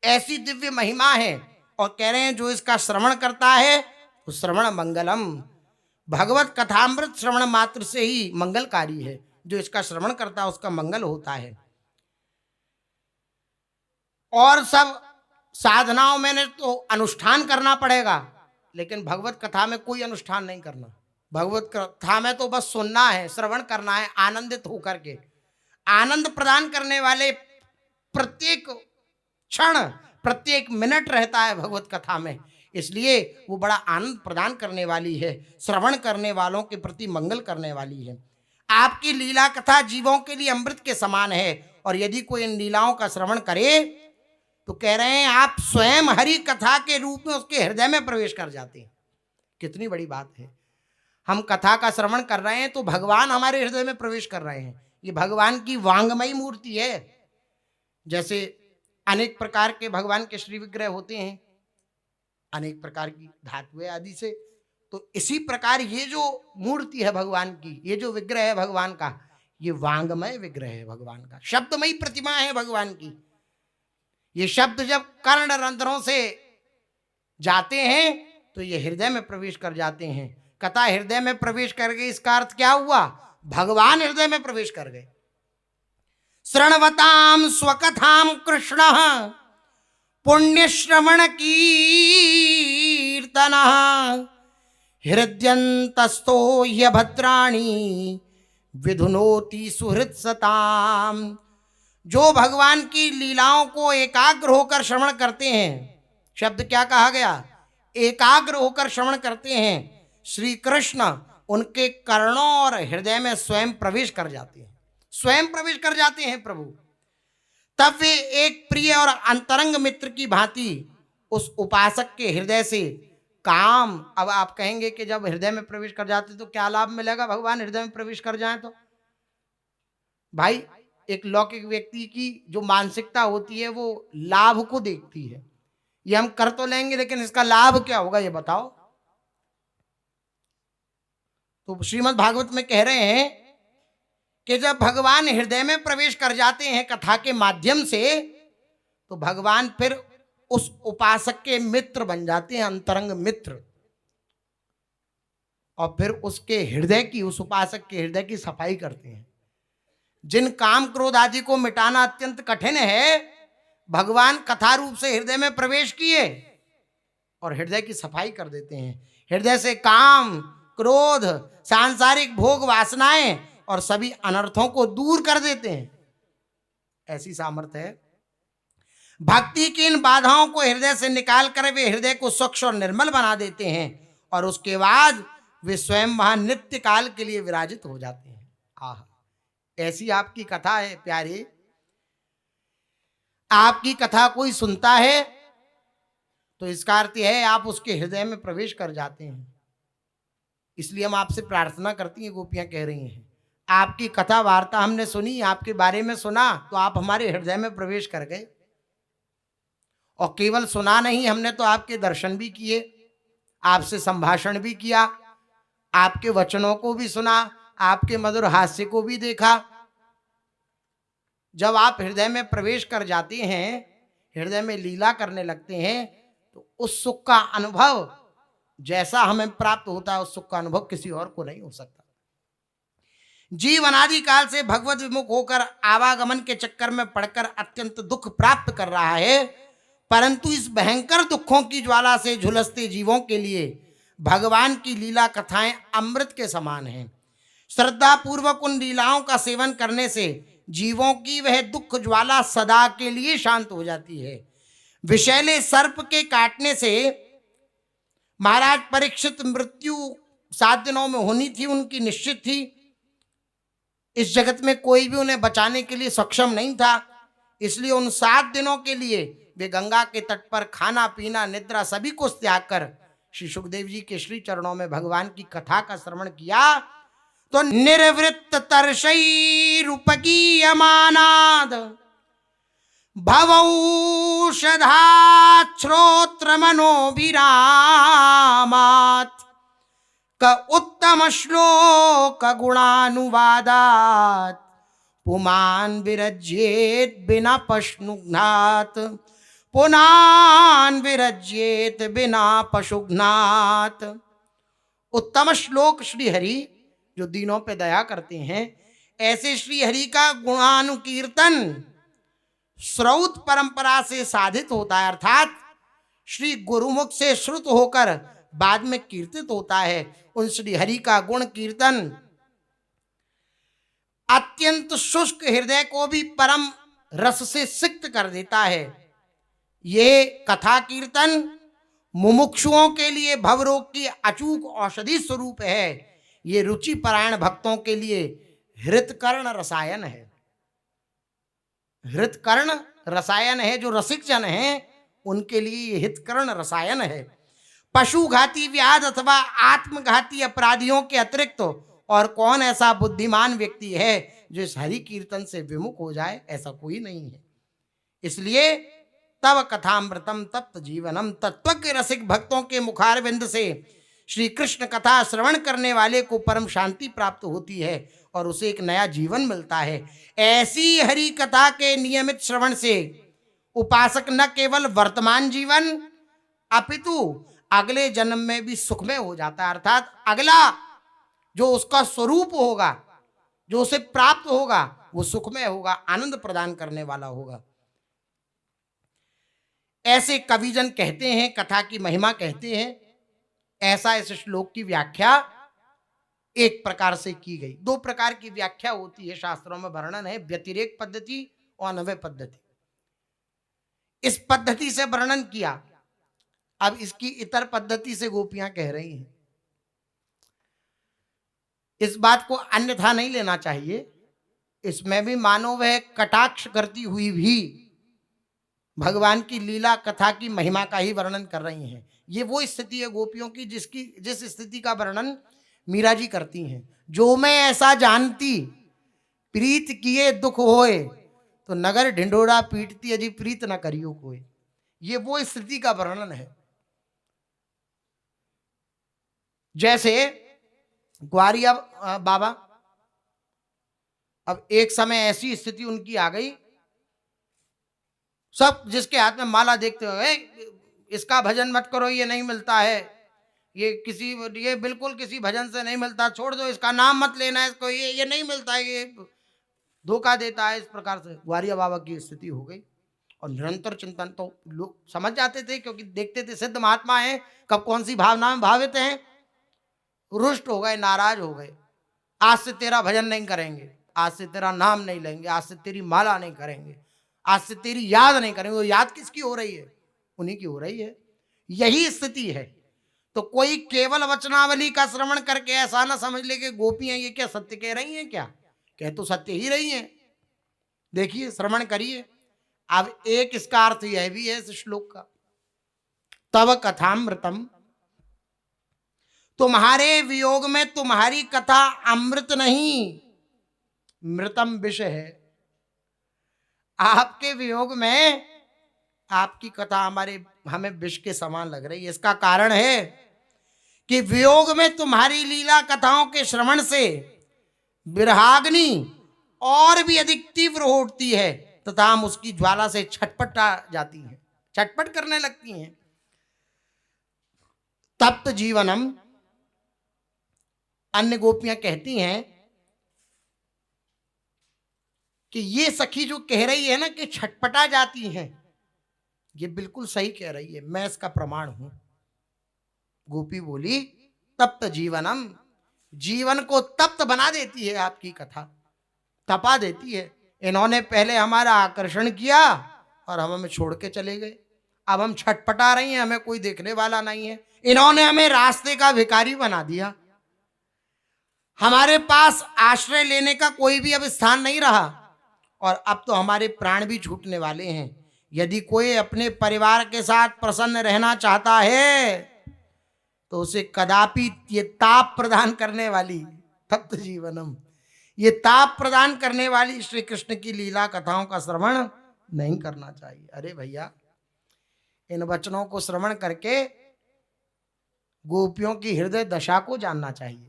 ऐसी दिव्य महिमा है। और कह रहे हैं जो इसका श्रवण करता है तो श्रवण मंगलम, भगवत कथामृत श्रवण मात्र से ही मंगलकारी है। जो इसका श्रवण करता है उसका मंगल होता है। और सब साधनाओं में तो अनुष्ठान करना पड़ेगा, लेकिन भगवत कथा में कोई अनुष्ठान नहीं करना। भगवत कथा में तो बस सुनना है, श्रवण करना है, आनंदित होकर के। आनंद प्रदान करने वाले प्रत्येक क्षण, प्रत्येक मिनट रहता है भगवत कथा में, इसलिए वो बड़ा आनंद प्रदान करने वाली है, श्रवण करने वालों के प्रति मंगल करने वाली है। आपकी लीला कथा जीवों के लिए अमृत के समान है। और यदि कोई इन लीलाओं का श्रवण करे तो कह रहे हैं आप स्वयं हरि कथा के रूप में उसके हृदय में प्रवेश कर जाते हैं। कितनी बड़ी बात है। हम कथा का श्रवण कर रहे हैं तो भगवान हमारे हृदय में प्रवेश कर रहे हैं। ये भगवान की वांगमयी मूर्ति है। जैसे अनेक प्रकार के भगवान के श्री विग्रह होते हैं, अनेक प्रकार की धातुएं आदि से, तो इसी प्रकार ये जो मूर्ति है भगवान की, ये जो विग्रह है भगवान का, ये वांगमय विग्रह है भगवान का, शब्दमयी प्रतिमा है भगवान की। ये शब्द जब कर्ण रंध्रों से जाते हैं तो ये हृदय में प्रवेश कर जाते हैं। कथा हृदय में प्रवेश कर गई, इसका अर्थ क्या हुआ? भगवान हृदय में प्रवेश कर गए। श्रृणवताम स्वकथाम कृष्ण पुण्य श्रवण की कीर्तनः हृद्यन्तस्थो ह्यभद्राणि विधुनोति सुहृत् सताम। जो भगवान की लीलाओं को एकाग्र होकर श्रवण करते हैं, शब्द क्या कहा गया, एकाग्र होकर श्रवण करते हैं, श्री कृष्ण उनके कर्णों और हृदय में स्वयं प्रवेश कर जाते हैं, स्वयं प्रवेश कर जाते हैं प्रभु। तब वे एक प्रिय और अंतरंग मित्र की भांति उस उपासक के हृदय से काम। अब आप कहेंगे कि जब हृदय में प्रवेश कर जाते तो क्या लाभ मिलेगा, भगवान हृदय में प्रवेश कर जाए तो? भाई, एक लौकिक व्यक्ति की जो मानसिकता होती है वो लाभ को देखती है, ये हम कर तो लेंगे लेकिन इसका लाभ क्या होगा ये बताओ। तो श्रीमद् भागवत में कह रहे हैं कि जब भगवान हृदय में प्रवेश कर जाते हैं कथा के माध्यम से, तो भगवान फिर उस उपासक के मित्र बन जाते हैं, अंतरंग मित्र, और फिर उसके हृदय की, उस उपासक के हृदय की सफाई करते हैं। जिन काम क्रोध आदि को मिटाना अत्यंत कठिन है, भगवान कथा रूप से हृदय में प्रवेश किए और हृदय की सफाई कर देते हैं। हृदय से काम क्रोध सांसारिक भोग वासनाएं और सभी अनर्थों को दूर कर देते हैं। ऐसी सामर्थ्य है भक्ति की। इन बाधाओं को हृदय से निकाल कर वे हृदय को स्वच्छ और निर्मल बना देते हैं और उसके बाद वे स्वयं वहां नित्य काल के लिए विराजित हो जाते हैं। आह, ऐसी आपकी कथा है प्यारे। आपकी कथा कोई सुनता है तो इसका अर्थ है आप उसके हृदय में प्रवेश कर जाते हैं। इसलिए हम आपसे प्रार्थना करती हैं, गोपियां कह रही हैं, आपकी कथा वार्ता हमने सुनी, आपके बारे में सुना तो आप हमारे हृदय में प्रवेश कर गए। और केवल सुना नहीं, हमने तो आपके दर्शन भी किए, आपसे संभाषण भी किया, आपके वचनों को भी सुना, आपके मधुर हास्य को भी देखा। जब आप हृदय में प्रवेश कर जाते हैं, हृदय में लीला करने लगते हैं, तो उस सुख का अनुभव जैसा हमें प्राप्त होता है, उस सुख का अनुभव किसी और को नहीं हो सकता। जीव अनादि काल से भगवत विमुख होकर आवागमन के चक्कर में पड़कर अत्यंत दुख प्राप्त कर रहा है, परंतु इस भयंकर दुखों की ज्वाला से झुलसते जीवों के लिए भगवान की लीला कथाएं अमृत के समान हैं। श्रद्धा पूर्वक उन लीलाओं का सेवन करने से जीवों की वह दुख ज्वाला सदा के लिए शांत हो जाती है। विषैले सर्प के काटने से महाराज परीक्षित मृत्यु 7 दिनों में होनी थी, उनकी निश्चित थी। इस जगत में कोई भी उन्हें बचाने के लिए सक्षम नहीं था, इसलिए उन 7 दिनों के लिए वे गंगा के तट पर खाना पीना निद्रा सभी को त्याग कर श्री सुखदेव जी के श्री चरणों में भगवान की कथा का श्रवण किया। तो निर्वृत्त तरशई रूपकीयमानाद भवौषधात् श्रोत्र मनोभिरामात् क उत्तम श्लोक गुणानुवादात् पुमान् विरज्येत बिना पशुघ्नात्, पुनान विरज्येत बिना पशुघ्नात्। उत्तम श्लोक श्री हरि जो दीनों पे दया करते हैं, ऐसे श्री हरि का गुणानुकीर्तन श्रौत परंपरा से साधित होता है, अर्थात श्री गुरुमुख से श्रुत होकर बाद में कीर्तित होता है। उन श्री हरि का गुण कीर्तन अत्यंत शुष्क हृदय को भी परम रस से सिक्त कर देता है। ये कथा कीर्तन मुमुक्षुओं के लिए भवरोग की अचूक औषधि स्वरूप है। ये रुचि परायण भक्तों के लिए हृतकर्ण रसायन है। हृतकर्ण रसायन है, जो रसिक जन हैं उनके लिए हितकर्ण रसायन है। पशुघाती व्याध अथवा आत्मघाती अपराधियों के अतिरिक्त और कौन ऐसा बुद्धिमान व्यक्ति है जो इस हरि कीर्तन से विमुख हो जाए? ऐसा कोई नहीं है। इसलिए तब कथामृतम तप्त जीवनम, तत्वज्ञ रसिक भक्तों के मुखारविंद से श्री कृष्ण कथा श्रवण करने वाले को परम शांति प्राप्त होती है और उसे एक नया जीवन मिलता है। ऐसी हरि कथा के नियमित श्रवण से उपासक न केवल वर्तमान जीवन अपितु अगले जन्म में भी सुखमय हो जाता है, अर्थात अगला जो उसका स्वरूप होगा, जो उसे प्राप्त होगा, वो सुखमय होगा, आनंद प्रदान करने वाला होगा। ऐसे कविजन कहते हैं, कथा की महिमा कहते हैं ऐसा इस श्लोक की व्याख्या एक प्रकार से की गई। दो प्रकार की व्याख्या होती है शास्त्रों में, वर्णन है, व्यतिरेक पद्धति और अन्वय पद्धति। इस पद्धति से वर्णन किया, अब इसकी इतर पद्धति से गोपियां कह रही हैं। इस बात को अन्यथा नहीं लेना चाहिए, इसमें भी मानो वह कटाक्ष करती हुई भी भगवान की लीला कथा की महिमा का ही वर्णन कर रही हैं। ये वो स्थिति है गोपियों की जिस स्थिति का वर्णन मीरा जी करती हैं। जो मैं ऐसा जानती, प्रीत किए दुख होए, तो नगर ढिंडोरा पीटती अजी प्रीत न करियो कोई। ये वो स्थिति का वर्णन है। जैसे ग्वारिया बाबा, अब एक समय ऐसी स्थिति उनकी आ गई, सब जिसके हाथ में माला देखते हुए, इसका भजन मत करो, ये नहीं मिलता है, ये बिल्कुल किसी भजन से नहीं मिलता, छोड़ दो, इसका नाम मत लेना, इसको ये नहीं मिलता है, ये धोखा देता है। इस प्रकार से ग्वारिया बाबा की स्थिति हो गई। और निरंतर चिंतन तो लोग समझ जाते थे, क्योंकि देखते थे सिद्ध महात्मा हैं, कब कौन सी भावना में भावित हैं। रुष्ट हो गए, नाराज हो गए, आज से तेरा भजन नहीं करेंगे, आज से तेरा नाम नहीं लेंगे, आज से तेरी माला नहीं करेंगे, आज से तेरी याद नहीं करेंगे। वो याद किसकी हो रही है? उन्हीं की हो रही है। यही स्थिति है। तो कोई केवल वचनावली का श्रवण करके ऐसा ना समझ ले कि गोपियां ये क्या सत्य कह रही हैं, क्या कह तो सत्य ही रही हैं। देखिए, श्रवण करिए। अब एक इसका अर्थ यह भी है इस श्लोक का, तव कथामृतम, तुम्हारे वियोग में तुम्हारी कथा अमृत नहीं, मृतम विष है। आपके वियोग में आपकी कथा हमें विष के समान लग रही है। इसका कारण है कि वियोग में तुम्हारी लीला कथाओं के श्रवण से विरहाग्नि और भी अधिक तीव्र उठती है, तथा हम उसकी ज्वाला से छटपटा जाती हैं, छटपट करने लगती हैं। तप्त जीवनम, अन्य गोपियां कहती हैं कि ये सखी जो कह रही है ना कि छटपटा जाती हैं, ये बिल्कुल सही कह रही है, मैं इसका प्रमाण हूं। गोपी बोली, तप्त जीवनम, जीवन को तप्त बना देती है आपकी कथा, तपा देती है। इन्होंने पहले हमारा आकर्षण किया और हम हमें छोड़ के चले गए, अब हम छटपटा रही हैं, हमें कोई देखने वाला नहीं है। इन्होंने हमें रास्ते का भिखारी बना दिया, हमारे पास आश्रय लेने का कोई भी अब स्थान नहीं रहा, और अब तो हमारे प्राण भी छूटने वाले हैं। यदि कोई अपने परिवार के साथ प्रसन्न रहना चाहता है तो उसे कदापि ये ताप प्रदान करने वाली, तप्त जीवनम, ये ताप प्रदान करने वाली श्री कृष्ण की लीला कथाओं का श्रवण नहीं करना चाहिए। अरे भैया, इन वचनों को श्रवण करके गोपियों की हृदय दशा को जानना चाहिए।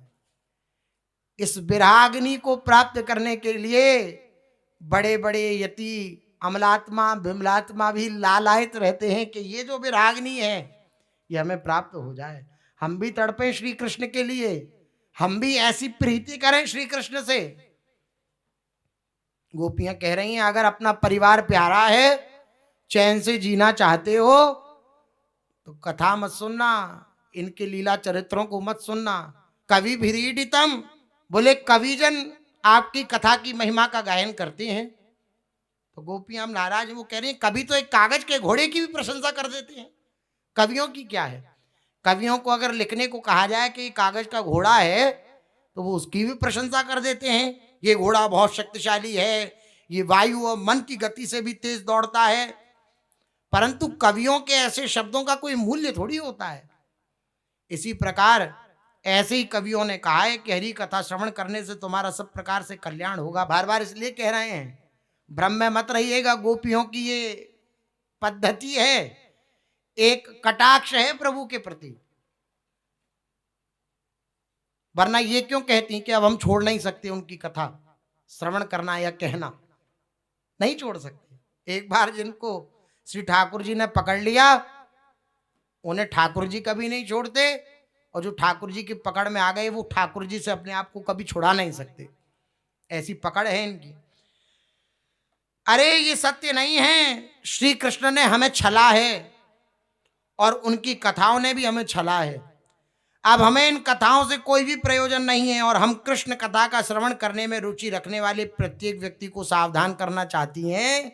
इस विराग्नि को प्राप्त करने के लिए बड़े बड़े यति, अमलात्मा, विमलात्मा भी लालायित रहते हैं कि ये जो विराग्नि है ये हमें प्राप्त हो जाए, हम भी तड़पे श्री कृष्ण के लिए, हम भी ऐसी प्रीति करें श्री कृष्ण से। गोपियां कह रही हैं, अगर अपना परिवार प्यारा है, चैन से जीना चाहते हो तो कथा मत सुनना, इनके लीला चरित्रों को मत सुनना। कवि भिरीडितम, बोले कविजन आपकी कथा की महिमा का गायन करते हैं। तो गोपियां हम नाराज, वो कह रही हैं कवि तो एक कागज के घोड़े की भी प्रशंसा कर देते हैं, कवियों की क्या है। कवियों को अगर लिखने को कहा जाए कि कागज का घोड़ा है तो वो उसकी भी प्रशंसा कर देते हैं, ये घोड़ा बहुत शक्तिशाली है, ये वायु और मन की गति से भी तेज दौड़ता है। परंतु कवियों के ऐसे शब्दों का कोई मूल्य थोड़ी होता है। इसी प्रकार ऐसे ही कवियों ने कहा है कि हरि कथा श्रवण करने से तुम्हारा सब प्रकार से कल्याण होगा। बार बार इसलिए कह रहे हैं, भ्रम में मत रहिएगा, गोपियों की ये पद्धति है, एक कटाक्ष है प्रभु के प्रति। वरना ये क्यों कहती कि अब हम छोड़ नहीं सकते उनकी कथा श्रवण करना या कहना, नहीं छोड़ सकते। एक बार जिनको श्री ठाकुर जी ने पकड़ लिया, उन्हें ठाकुर जी कभी नहीं छोड़ते, और जो ठाकुर जी की पकड़ में आ गए वो ठाकुर जी से अपने आप को कभी छुड़ा नहीं सकते, ऐसी पकड़ है इनकी। अरे ये सत्य नहीं है, श्री कृष्ण ने हमें छला है और उनकी कथाओं ने भी हमें छला है। अब हमें इन कथाओं से कोई भी प्रयोजन नहीं है और हम कृष्ण कथा का श्रवण करने में रुचि रखने वाले प्रत्येक व्यक्ति को सावधान करना चाहती हैं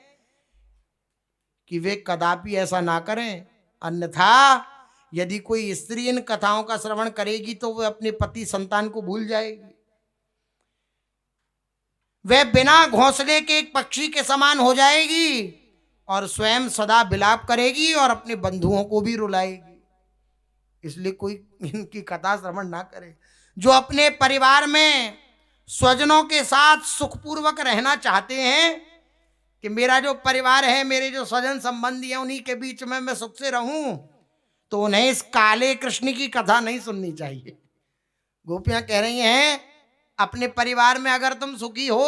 कि वे कदापि ऐसा ना करें, अन्यथा यदि कोई स्त्री इन कथाओं का श्रवण करेगी तो वह अपने पति संतान को भूल जाएगी। वह बिना घोंसले के एक पक्षी के समान हो जाएगी और स्वयं सदा विलाप करेगी और अपने बंधुओं को भी रुलाएगी। इसलिए कोई इनकी कथा श्रवण ना करे। जो अपने परिवार में स्वजनों के साथ सुखपूर्वक रहना चाहते हैं कि मेरा जो परिवार है, मेरे जो स्वजन संबंधी हैं, उन्हीं के बीच में मैं सुख से रहूं, तो उन्हें इस काले कृष्ण की कथा नहीं सुननी चाहिए। गोपियां कह रही हैं अपने परिवार में अगर तुम सुखी हो,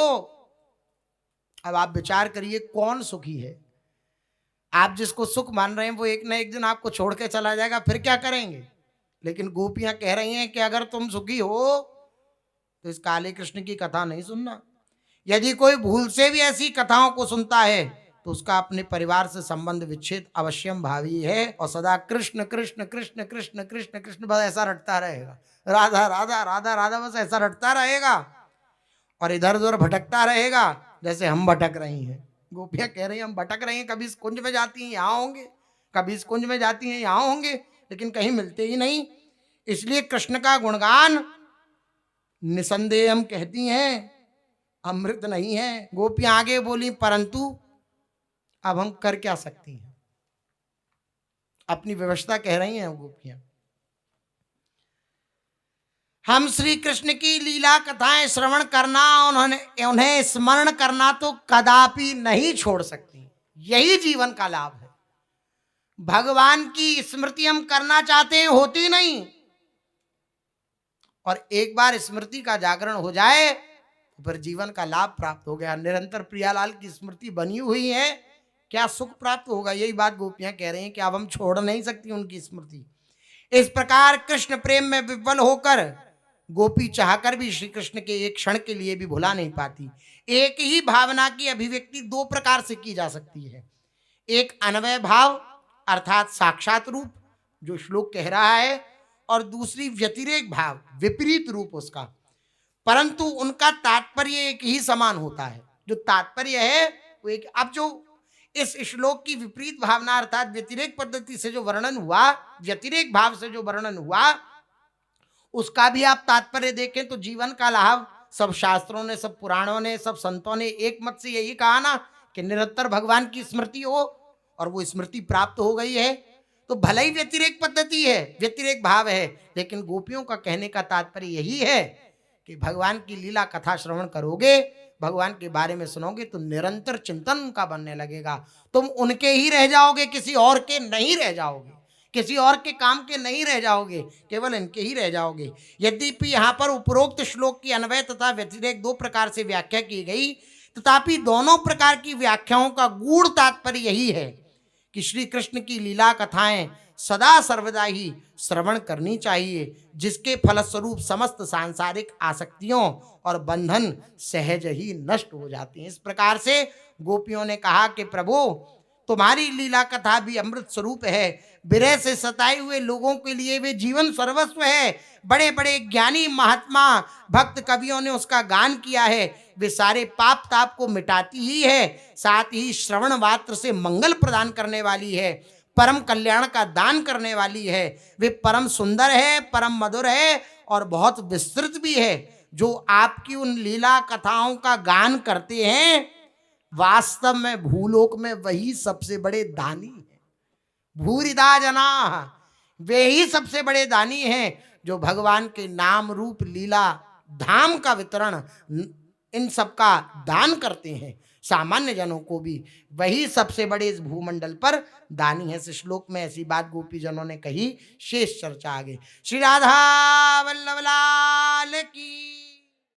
अब आप विचार करिए कौन सुखी है। आप जिसको सुख मान रहे हैं वो एक ना एक दिन आपको छोड़ के चला जाएगा, फिर क्या करेंगे। लेकिन गोपियां कह रही हैं कि अगर तुम सुखी हो तो इस काले कृष्ण की कथा नहीं सुनना। यदि कोई भूल से भी ऐसी कथाओं को सुनता है तो उसका अपने परिवार से संबंध विच्छेद अवश्यम भावी है और सदा कृष्ण कृष्ण कृष्ण कृष्ण कृष्ण कृष्ण बस ऐसा रटता रहेगा, राधा राधा राधा राधा बस ऐसा रटता रहेगा और इधर उधर भटकता रहेगा जैसे हम भटक रही हैं। गोपियां कह रही हैं हम भटक रही हैं, कभी इस कुंज में जाती हैं यहाँ होंगे, कभी इस कुंज में जाती हैं यहाँ होंगे, लेकिन कहीं मिलते ही नहीं। इसलिए कृष्ण का गुणगान निसंदेह हम कहती हैं अमृत नहीं है। गोपियां आगे बोली परंतु अब हम कर क्या सकती हैं, अपनी व्यवस्था कह रही हैं गोपियां। हम श्री कृष्ण की लीला कथाएं श्रवण करना, उन्हें स्मरण करना तो कदापि नहीं छोड़ सकती। यही जीवन का लाभ है। भगवान की स्मृति हम करना चाहते हैं, होती नहीं, और एक बार स्मृति का जागरण हो जाए तो फिर जीवन का लाभ प्राप्त हो गया। निरंतर प्रियालाल की स्मृति बनी हुई है, क्या सुख प्राप्त होगा। यही बात गोपियां कह रही हैं कि अब हम छोड़ नहीं सकती उनकी स्मृति। इस प्रकार कृष्ण प्रेम में विह्वल होकर गोपी चाहकर भी श्री कृष्ण के एक क्षण के लिए भी भुला नहीं पाती। एक ही भावना की अभिव्यक्ति दो प्रकार से की जा सकती है, एक अन्वय भाव अर्थात साक्षात रूप जो श्लोक कह रहा है, और दूसरी व्यतिरेक भाव विपरीत रूप उसका, परंतु उनका तात्पर्य एक ही समान होता है। जो तात्पर्य है वो एक। अब जो इस श्लोक की विपरीत भावना अर्थात व्यतिरेक पद्धति से जो वर्णन हुआ, व्यतिरेक भाव से जो वर्णन हुआ, उसका भी आप तात्पर्य देखें तो जीवन का लाभ सब शास्त्रों ने, सब पुराणों ने, सब संतों ने एक मत से यही कहा ना कि निरंतर भगवान की स्मृति हो, और वो स्मृति प्राप्त हो गई है तो भले ही व्यतिरेक पद्धति है, व्यतिरेक भाव है, लेकिन गोपियों का कहने का तात्पर्य यही है कि भगवान की लीला कथा श्रवण करोगे, भगवान के बारे में सुनोगे तो निरंतर चिंतन उनका बनने लगेगा। तुम उनके ही रह जाओगे, किसी और के नहीं रह जाओगे, किसी और के काम के नहीं रह जाओगे, केवल इनके ही रह जाओगे। यद्यपि यहाँ पर उपरोक्त श्लोक की अन्वय तथा व्यतिरेक दो प्रकार से व्याख्या की गई, तथापि दोनों प्रकार की व्याख्याओं का गूढ़ तात्पर्य यही है कि श्री कृष्ण की लीला कथाएं सदा सर्वदा ही श्रवण करनी चाहिए, जिसके फलस्वरूप समस्त सांसारिक आसक्तियों और बंधन सहज ही नष्ट हो जाते हैं। इस प्रकार से गोपियों ने कहा कि प्रभु तुम्हारी लीला कथा भी अमृत स्वरूप है, विरह से सताए हुए लोगों के लिए वे जीवन सर्वस्व है। बड़े बड़े ज्ञानी महात्मा भक्त कवियों ने उसका गान किया है, वे सारे पाप ताप को मिटाती ही है, साथ ही श्रवण मात्र से मंगल प्रदान करने वाली है, परम कल्याण का दान करने वाली है। वे परम सुंदर है, परम मधुर है और बहुत विस्तृत भी है। जो आपकी उन लीला कथाओं का गान करते हैं वास्तव में भूलोक में वही सबसे बड़े दानी हैं। भूरिदा जना, वे ही सबसे बड़े दानी हैं जो भगवान के नाम रूप लीला धाम का वितरण इन सब का दान करते हैं। सामान्य जनों को भी वही सबसे बड़े इस भूमंडल पर दानी है। इस श्लोक में ऐसी बात गोपी जनों ने कही। शेष चर्चा आगे। श्री राधा वल्लभ लाल की।